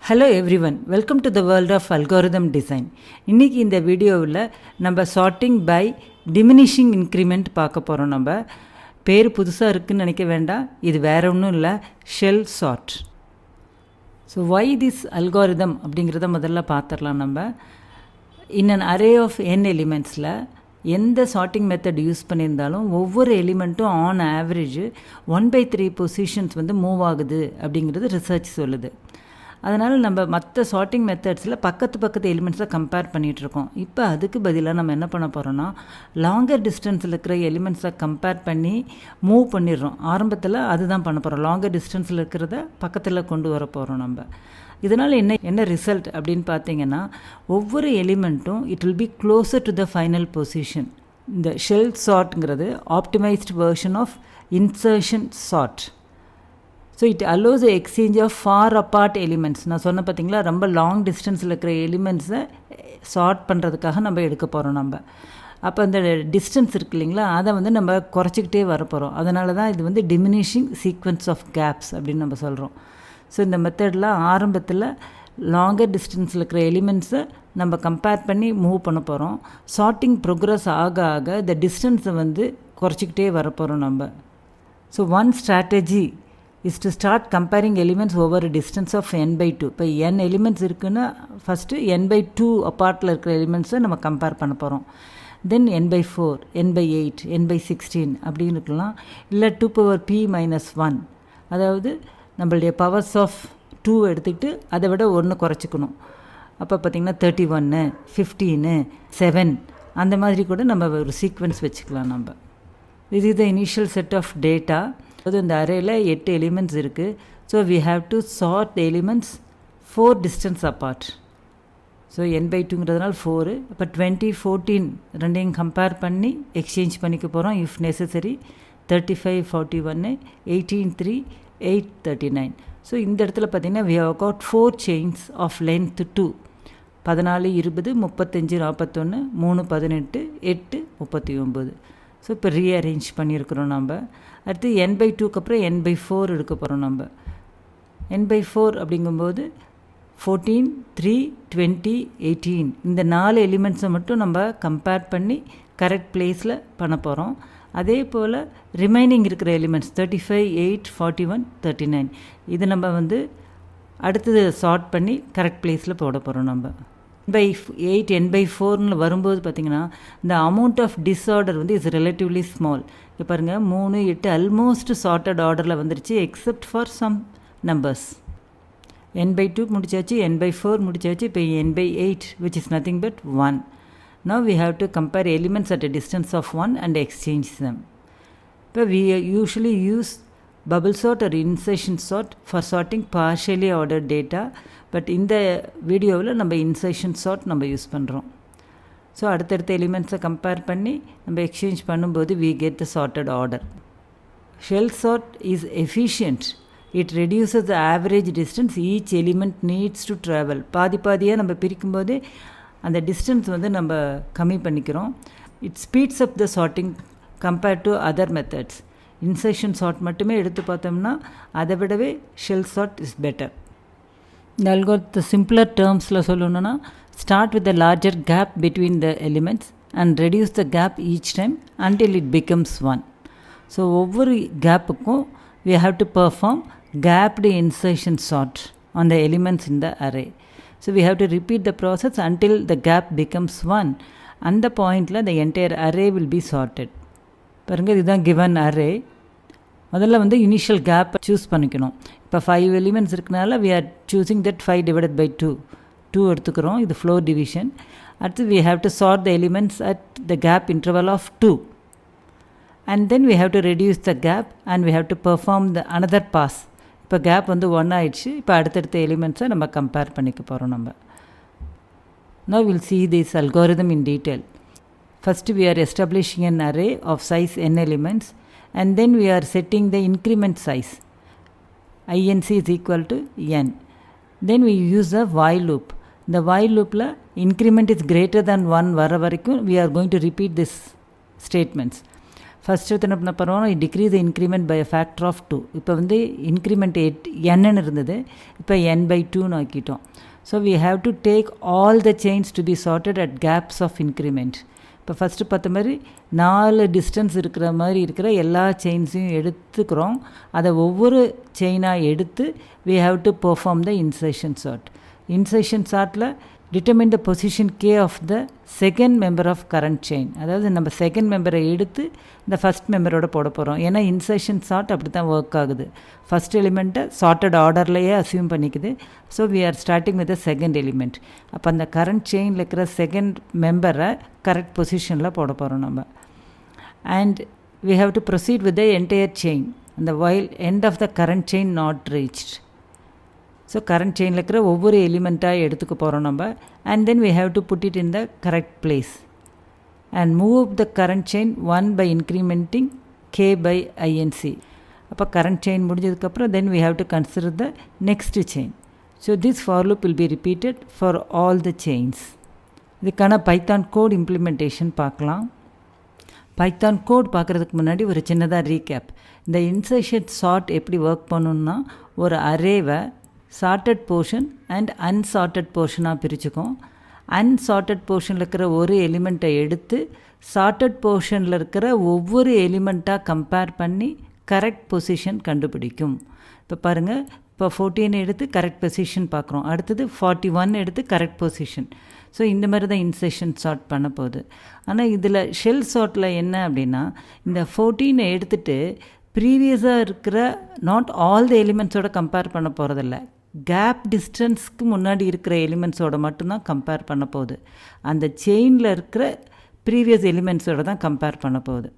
Hello everyone, welcome to the world of algorithm design. இன்றைக்கி இந்த வீடியோவில் நம்ம சார்ட்டிங் பை டிமினிஷிங் இன்க்ரிமெண்ட் பார்க்க போகிறோம். நம்ம பேர் புதுசாக இருக்குதுன்னு நினைக்க வேண்டாம், இது வேறு ஒன்றும் இல்லை, shell sort. So why this algorithm அப்படிங்கிறத முதல்ல பார்த்துடலாம். நம்ம in an array of n எலிமெண்ட்ஸில் எந்த சார்ட்டிங் மெத்தட் யூஸ் பண்ணியிருந்தாலும் ஒவ்வொரு எலிமெண்ட்டும் ஆன் ஆவரேஜ் 1/3 பொசிஷன்ஸ் மூவ் ஆகுது அப்படிங்கிறது ரிசர்ச் சொல்லுது. அதனால் நம்ம மற்ற சார்ட்டிங் மெத்தட்ஸில் பக்கத்து எலிமெண்ட்ஸை கம்பேர் பண்ணிகிட்ருக்கோம். இப்போ அதுக்கு பதிலாக நம்ம என்ன பண்ண போகிறோன்னா, லாங்கர் டிஸ்டன்ஸில் இருக்கிற எலிமெண்ட்ஸை கம்பேர் பண்ணி மூவ் பண்ணிடுறோம். ஆரம்பத்தில் அதுதான் பண்ண போகிறோம், லாங்கர் டிஸ்டன்ஸில் இருக்கிறத பக்கத்தில் கொண்டு வர போகிறோம். நம்ம இதனால் என்ன ரிசல்ட் அப்படின்னு பார்த்தீங்கன்னா, ஒவ்வொரு எலிமெண்ட்டும் it will be closer to the final position. இந்த ஷெல் சார்ட்ங்கிறது optimised version of insertion sort. So it allows the exchange of far apart elements. நான் சொன்ன பார்த்தீங்களா, ரொம்ப லாங் டிஸ்டன்ஸில் இருக்கிற எலிமெண்ட்ஸை சார்ட் பண்ணுறதுக்காக நம்ம எடுக்க போகிறோம். நம்ம அப்போ அந்த டிஸ்டன்ஸ் இருக்குது இல்லைங்களா, அதை நம்ம குறைச்சிக்கிட்டே வரப்போகிறோம். அதனால தான் இது டிமினிஷிங் சீக்வன்ஸ் ஆஃப் கேப்ஸ் அப்படின்னு நம்ம சொல்கிறோம். ஸோ இந்த மெத்தடில் ஆரம்பத்தில் லாங்கர் டிஸ்டன்ஸில் இருக்கிற எலிமெண்ட்ஸை நம்ம கம்பேர் பண்ணி மூவ் பண்ண போகிறோம். சார்ட்டிங் ப்ரோக்ரஸ் ஆக ஆக இந்த டிஸ்டன்ஸை குறைச்சிக்கிட்டே வரப்போகிறோம் நம்ம. So one strategy is to start comparing elements over a distance of n/2. இப்போ n எலிமெண்ட்ஸ் இருக்குன்னா ஃபஸ்ட்டு n/2 அப்பார்ட்டில் இருக்கிற எலிமெண்ட்ஸை நம்ம கம்பேர் பண்ண போகிறோம். தென் n/4, n/8, n/16 அப்படின்னு இருக்கலாம். இல்லை 2p-1, அதாவது நம்மளுடைய பவர்ஸ் ஆஃப் 2 எடுத்துக்கிட்டு அதை விட 1 குறைச்சிக்கணும். அப்போ பார்த்திங்கன்னா 31, 15, 7 அந்த மாதிரி கூட நம்ம ஒரு சீக்வன்ஸ் வச்சுக்கலாம். நம்ம இது the initial set of data. அது இந்த அரேயில் 8 எலிமெண்ட்ஸ் இருக்குது. So we have to sort the elements 4 distance apart. So n/2ங்கிறதுனால 4. இப்போ 20, 14 ரெண்டையும் கம்பேர் பண்ணி எக்ஸ்சேஞ்ச் பண்ணிக்க போகிறோம் இஃப் நெசசரி. 35, 41, 18, 3, 8, 39. ஸோ இந்த இடத்துல பார்த்திங்கன்னா we have got 4 chains of length 2. 14, 20, 35, 41, 3, 18, 8, 39. So இப்போ ரீஅரேஞ்ச் பண்ணியிருக்கிறோம் நம்ம. அடுத்து n/2க்கு அப்புறம் n/4 எடுக்க போகிறோம் நம்ம. n/4 அப்படிங்கும்போது 14, 3, 20, 18 இந்த 4 எலிமெண்ட்ஸை மட்டும் நம்ம கம்பேர் பண்ணி கரெக்ட் பிளேஸில் பண்ண போகிறோம். அதே போல் ரிமைனிங் இருக்கிற எலிமெண்ட்ஸ் 35, 8, 41, 39 இது நம்ம அடுத்தது சார்ட் பண்ணி கரெக்ட் பிளேஸில் போட போகிறோம். நம்ம n/8, n/4 வரும்போது பார்த்திங்கன்னா இந்த amount of disorder is relatively small. இப்போ பாருங்கள் 3, 8 ஆல்மோஸ்ட் சார்ட்டட் ஆர்டரில் வந்துருச்சு except for some numbers. n/2 முடிச்சாச்சு, n/4 முடிச்சாச்சு, இப்போ n/8 which is nothing but 1. Now we have to compare elements at a distance of 1 and exchange them. இப்போ we usually use bubble sort or insertion sort for sorting partially ordered data. But இந்த வீடியோவில் நம்ம insertion chart நம்ம use பண்ணுறோம். So அடுத்தடுத்த எலிமெண்ட்ஸை compare பண்ணி நம்ம exchange பண்ணும்போது we get the sorted order. Shell sort is efficient. It reduces the average distance each element needs to travel. பாதியாக நம்ம பிரிக்கும்போது அந்த டிஸ்டன்ஸ் நம்ம கம்மி பண்ணிக்கிறோம். It speeds up the sorting compared to other methods. Insertion sort மட்டுமே எடுத்து பார்த்தோம்னா அதை விடவே ஷெல் சார்ட் இஸ் பெட்டர். இந்த அல்காரிதத்தை சிம்பிளர் டேர்ம்ஸில் சொல்லணுன்னா, start with the larger gap between the elements and reduce the gap each time until it becomes 1. So ஒவ்வொரு கேப்புக்கும் we have to perform gapped insertion sort on the elements in the array. So we have to repeat the process until the gap becomes 1. அந்த பாயிண்டில் the entire array will be sorted. பாருங்கள், இதுதான் given array. முதல்ல initial gap choose பண்ணிக்கணும். இப்போ 5 elements இருக்கனால we are choosing that 5 divided by 2 எடுத்துக்கிறோம். இது ஃப்ளோர் டிவிஷன். அடுத்து we have to sort the elements at the gap interval of 2 and then we have to reduce the gap and we have to perform the another pass. இப்போ gap 1 ஆயிடுச்சு. இப்போ அடுத்தடுத்த எலிமெண்ட்ஸை நம்ம compare பண்ணிக்க போகிறோம். நம்ம now we'll see this algorithm in detail. First we are establishing an array of size n elements and then we are setting the increment size. inc is equal to n. Then we use a while loop. The while loopல increment is greater than 1 வர வரைக்கும் we are going to repeat this statements. First எடுத்து என்ன பண்ண போகிறோம், decrease the increment by factor of 2. இப்போ வந்து increment என்னன்னு இருந்தது, இப்போ n/2ன்னு ஆக்கிட்டோம். So we have to take all the chains to be sorted at gaps of increment. இப்போ ஃபஸ்ட்டு பார்த்த மாதிரி 4 டிஸ்டன்ஸ் இருக்கிற மாதிரி இருக்கிற எல்லா செயின்ஸையும் எடுத்துக்கிறோம். அதை ஒவ்வொரு செயினாக எடுத்து we have to perform the insertion sort. Insertion சார்ட்டில் determine the position k of the second member of current chain. அதாவது நம்ம செகண்ட் மெம்பரை எடுத்து இந்த ஃபஸ்ட் மெம்பரோட போட போகிறோம். ஏன்னா இன்சர்ஷன் சார்ட் அப்படி தான் ஒர்க் ஆகுது. ஃபஸ்ட் எலிமெண்ட்டை சார்ட்டட் ஆர்டர்லேயே அசியூம் பண்ணிக்குது. So we are starting with the second element. அப்போ அந்த கரண்ட் செயினில் இருக்கிற செகண்ட் மெம்பரை கரெக்ட் பொசிஷனில் போட போகிறோம் நம்ம. And we have to proceed with the entire chain அந்த while end of the current chain not reached. So current செயினில் இருக்கிற ஒவ்வொரு எலிமெண்ட்டாக எடுத்துக்க போகிறோம் நம்ம. And then we have to put it in the correct place and move the current chain 1 by incrementing k/inc. அப்போ current chain முடிஞ்சதுக்கப்புறம் then we have to consider the next chain. So this for loop will be repeated for all the chains. இதுக்கான Python code implementation பார்க்கலாம். Python code பார்க்குறதுக்கு முன்னாடி ஒரு சின்னதாக recap. இந்த insertion chart எப்படி ஒர்க் பண்ணணுன்னா, ஒரு அரேவை சார்ட்டட் போர்ஷன் அண்ட் அன்சார்ட்டட் போர்ஷனாக பிரிச்சுக்கும். அன்சார்ட்டட் போர்ஷனில் இருக்கிற ஒரு எலிமெண்ட்டை எடுத்து சார்ட்டட் போர்ஷனில் இருக்கிற ஒவ்வொரு எலிமெண்ட்டாக கம்பேர் பண்ணி கரெக்ட் பொசிஷன் கண்டுபிடிக்கும். இப்போ பாருங்கள், இப்போ 14 எடுத்து கரெக்ட் பொசிஷன் பார்க்குறோம். அடுத்தது 41 எடுத்து கரெக்ட் பொசிஷன். ஸோ இந்த மாதிரி தான் இன்சர்ஷன் சார்ட் பண்ண போகுது. ஆனால் இதில் ஷெல் சார்ட்டில் என்ன அப்படின்னா, இந்த 14 எடுத்துகிட்டு ப்ரீவியஸாக இருக்கிற நாட் ஆல் த எலிமெண்ட்ஸோட கம்பேர் பண்ண போகிறதில்ல, கேப் டிஸ்டன்ஸ்க்கு முன்னாடி இருக்கிற எலிமெண்ட்ஸோட மட்டும்தான் கம்பேர் பண்ண போகுது. அந்த செயினில் இருக்கிற ப்ரீவியஸ் எலிமெண்ட்ஸோட தான் கம்பேர் பண்ண போகுது.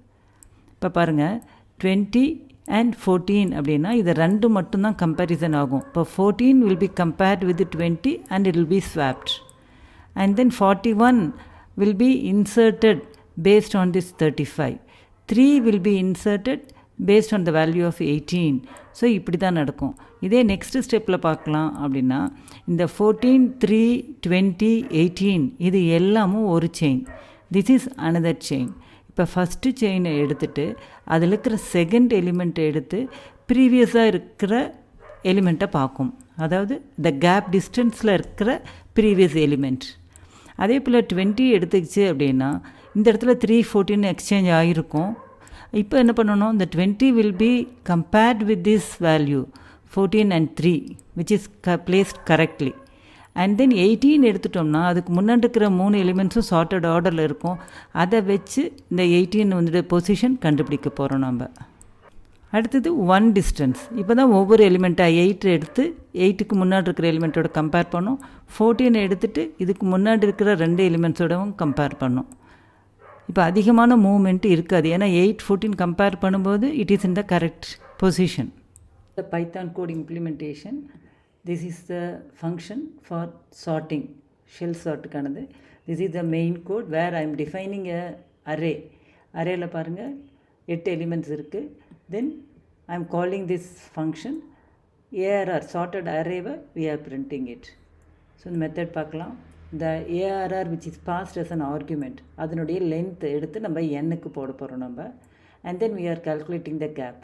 இப்போ பாருங்கள், 20 and 14 அப்படின்னா இது ரெண்டு மட்டும்தான் கம்பேரிசன் ஆகும். இப்போ 14 will be compared with 20 and it will be swapped. And then 41 will be inserted based on this 35. 3 will be inserted based on the value of 18. So இப்படி தான் நடக்கும். இதே நெக்ஸ்ட் ஸ்டெப்பில் பார்க்கலாம் அப்படின்னா, இந்த 14, 3, 20, 18 இது எல்லாமும் ஒரு chain. This is another chain. இப்போ ஃபஸ்ட்டு செயினை எடுத்துகிட்டு அதில் இருக்கிற செகண்ட் எலிமெண்ட்டை எடுத்து ப்ரீவியஸாக இருக்கிற எலிமெண்ட்டை பார்க்கும். அதாவது த கேப் டிஸ்டன்ஸில் இருக்கிற ப்ரீவியஸ் எலிமெண்ட். அதே போல் 20 எடுத்துக்கிச்சு அப்படின்னா இந்த இடத்துல 3, 14 எக்ஸ்சேஞ்ச் ஆகிருக்கும். இப்போ என்ன பண்ணணும், இந்த 20 will be compared with this value 14 and 3 which is placed correctly. And then 18 எடுத்துட்டோம்னா அதுக்கு முன்னாடி இருக்கிற 3 எலிமெண்ட்ஸும் சார்ட்டட் ஆர்டரில் இருக்கும். அதை வச்சு இந்த 18 வந்து பொசிஷன் கண்டுபிடிக்க போகிறோம் நம்ம. அடுத்தது 1 டிஸ்டன்ஸ். இப்போ தான் ஒவ்வொரு எலிமெண்ட்டாக 8 எடுத்து 8க்கு முன்னாடி இருக்கிற எலிமெண்ட்டோட கம்பேர் பண்ணோம். 14 எடுத்துகிட்டு இதுக்கு முன்னாடி இருக்கிற 2 எலிமெண்ட்ஸோடவும் கம்பேர் பண்ணோம். இப்போ அதிகமான மூவ்மெண்ட் இருக்காது, ஏன்னா 8, 14 கம்பேர் பண்ணும்போது it is in the correct position. The Python code implementation. This is the function for sorting, shell சார்ட்டுக்கானது. This is the main code where I am defining a array. அரேயில் பாருங்கள் 8 elements இருக்குது. Then I am calling this function ARR, sorted அரேவை we are printing it. So இந்த method பார்க்கலாம். இந்த ARR which is passed as an argument, அதனுடைய length எடுத்து நம்ம nக்கு போட போகிறோம் நம்ம. And then we are calculating the gap.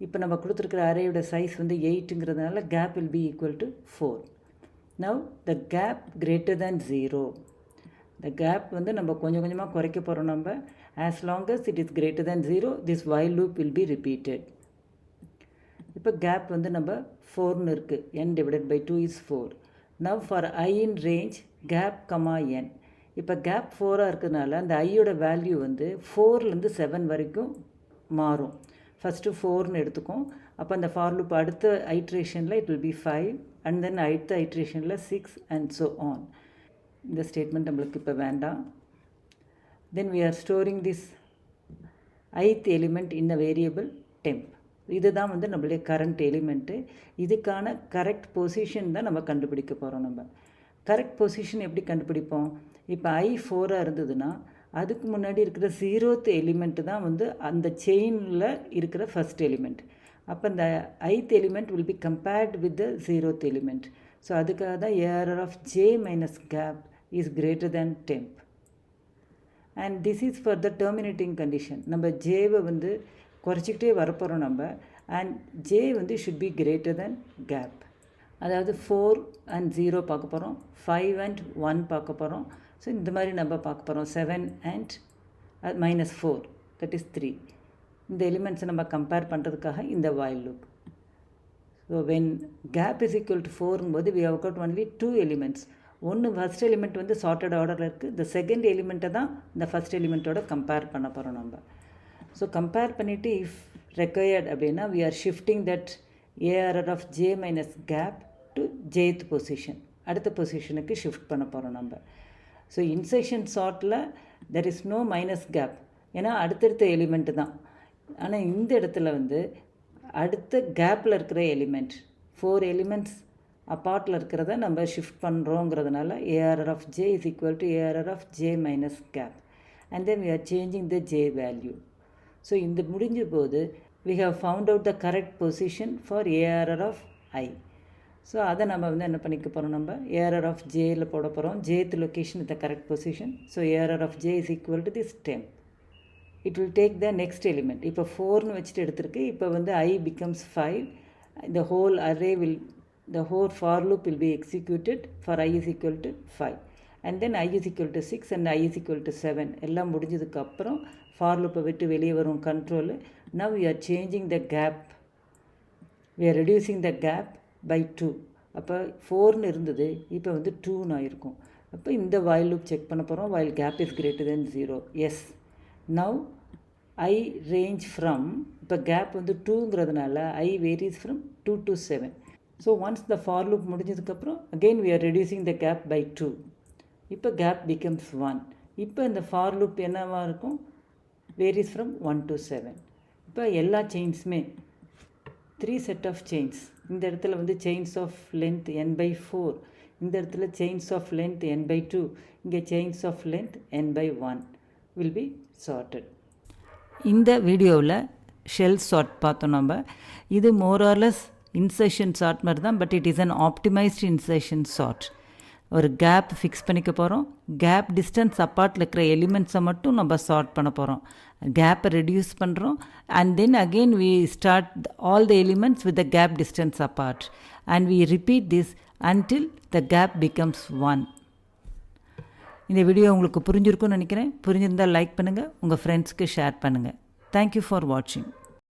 இப்போ நம்ம கொடுத்துருக்கிற அரேயோட சைஸ் வந்து 8ங்கிறதுனால gap will be equal to 4. Now the gap greater than 0. the gap வந்து நம்ம கொஞ்சம் கொஞ்சமாக குறைக்க போகிறோம் நம்ம. as long as it is greater than 0 this while loop will be repeated. இப்போ gap வந்து நம்ம 4ன்னு இருக்குது, n divided by 2 is 4. Now for I in range gap comma n. இப்போ கேப் 4ஆக இருக்கிறதுனால அந்த ஐயோட வேல்யூ வந்து 4லேருந்து 7 வரைக்கும் மாறும். ஃபஸ்ட்டு 4ன்னு எடுத்துக்கும். அப்போ அந்த ஃபார் லூப் அடுத்த ஐட்ரேஷனில் it will be 5 and then அடுத்த ஐட்ரேஷனில் 6 அண்ட் ஸோ ஆன். இந்த ஸ்டேட்மெண்ட் நம்மளுக்கு இப்போ வேண்டாம். தென் we are storing this ith element in a variable temp. இதுதான் வந்து நம்மளுடைய கரண்ட் எலிமெண்ட்டு. இதுக்கான கரெக்ட் பொசிஷன் தான் நம்ம கண்டுபிடிக்க போகிறோம். நம்ம கரெக்ட் பொசிஷன் எப்படி கண்டுபிடிப்போம்? இப்போ I 4ஆக இருந்ததுன்னா அதுக்கு முன்னாடி இருக்கிற 0th எலிமெண்ட்டு தான் வந்து அந்த செயினில் இருக்கிற ஃபஸ்ட் எலிமெண்ட். அப்போ இந்த ith element will be compared with the 0th element. So அதுக்காக தான் ARR of j minus gap is greater than temp. And this is for the terminating condition. நம்ம ஜேவை வந்து குறைச்சிக்கிட்டே வரப்போகிறோம் நம்ம. அண்ட் ஜே வந்து should be greater than gap. அதாவது 4 and 0 பார்க்க போகிறோம், 5 and 1 பார்க்க போகிறோம். ஸோ இந்த மாதிரி நம்ம பார்க்க போகிறோம். 7 and -4, that is 3. இந்த எலிமெண்ட்ஸை நம்ம கம்பேர் பண்ணுறதுக்காக இந்த while loop. So when gap is equal to 4ங்கும்போது we have got only 2 elements. ஒன்று ஃபஸ்ட் எலிமெண்ட் வந்து சார்ட்டட் ஆர்டரில் இருக்குது. இந்த செகண்ட் எலிமெண்ட்டை தான் இந்த ஃபஸ்ட் எலிமெண்ட்டோட கம்பேர் பண்ண போகிறோம் நம்ம. ஸோ கம்பேர் பண்ணிவிட்டு இஃப் ரெக்வயர்ட் அப்படின்னா we are shifting that ARR of j minus gap to jth position, அடுத்த பொசிஷனுக்கு ஷிஃப்ட் பண்ண போகிறோம் நம்ம. So insertion sort there is no minus gap, ஏன்னா அடுத்தடுத்த எலிமெண்ட்டு தான். ஆனால் இந்த இடத்துல வந்து அடுத்த கேப்பில் இருக்கிற எலிமெண்ட் 4 எலிமெண்ட்ஸ் அப்பார்ட்டில் இருக்கிறத நம்ம shift பண்ணுறோங்கிறதுனால ARR of j is equal to ARR of j minus gap, and then we are changing the j value. So இந்த முடிஞ்ச போது we have found out the correct position for ARR of I. So அதை நம்ம வந்து என்ன பண்ணிக்க போகிறோம், நம்ம ARR of jல போட போகிறோம். jth location is the correct position. So ARR of j is equal to this temp. It will take the next element. இப்போ 4னு வச்சுட்டு எடுத்திருக்கு. இப்போ வந்து I becomes 5. The whole array will, the whole for loop will be executed for I is equal to 5. And then I is equal to 6 and I is equal to 7. எல்லாம் முடிஞ்சதுக்கப்புறம் for loop விட்டு வெளியே வரும் control. Now we are changing the gap. We are reducing the gap by 2. அப்போ 4னு இருந்தது, இப்போ வந்து 2னு ஆயிருக்கும். அப்போ இந்த while loop செக் பண்ண போகிறோம். while gap is greater than 0. Yes. Now I range from, இப்போ கேப் வந்து 2ங்கிறதுனால I varies from 2 to 7. So once the for loop முடிஞ்சதுக்கப்புறம் again we are reducing the gap by 2. இப்போ gap becomes 1. இப்போ இந்த for loop என்னவாக இருக்கும், varies from 1 to 7. இப்போ எல்லா செயின்ஸுமே 3 set of chains. இந்த இடத்துல வந்து chains of length n/4, இந்த இடத்துல chains of length n/2, இங்கே chains of length n/1 will be sorted. இந்த வீடியோவில் ஷெல் சார்ட் பார்த்தோம் நம்ம. இது மோராலஸ் இன்சர்ஷன் சார்ட் மாதிரி தான், but it is an optimised insertion sort. ஒரு கேப் ஃபிக்ஸ் பண்ணிக்க போகிறோம். கேப் டிஸ்டன்ஸ் அப்பார்ட்டில் இருக்கிற எலிமெண்ட்ஸை மட்டும் நம்ம சார்ட் பண்ண போகிறோம். கேப்பை ரெடியூஸ் பண்ணுறோம். And then again we start all the elements with the gap distance apart and we repeat this until the gap becomes 1. இந்த வீடியோ உங்களுக்கு புரிஞ்சிருக்கும்னு நினைக்கிறேன். புரிஞ்சிருந்தால் லைக் பண்ணுங்கள், உங்கள் ஃப்ரெண்ட்ஸ்க்கு ஷேர் பண்ணுங்கள். தேங்க்யூ ஃபார் வாட்சிங்.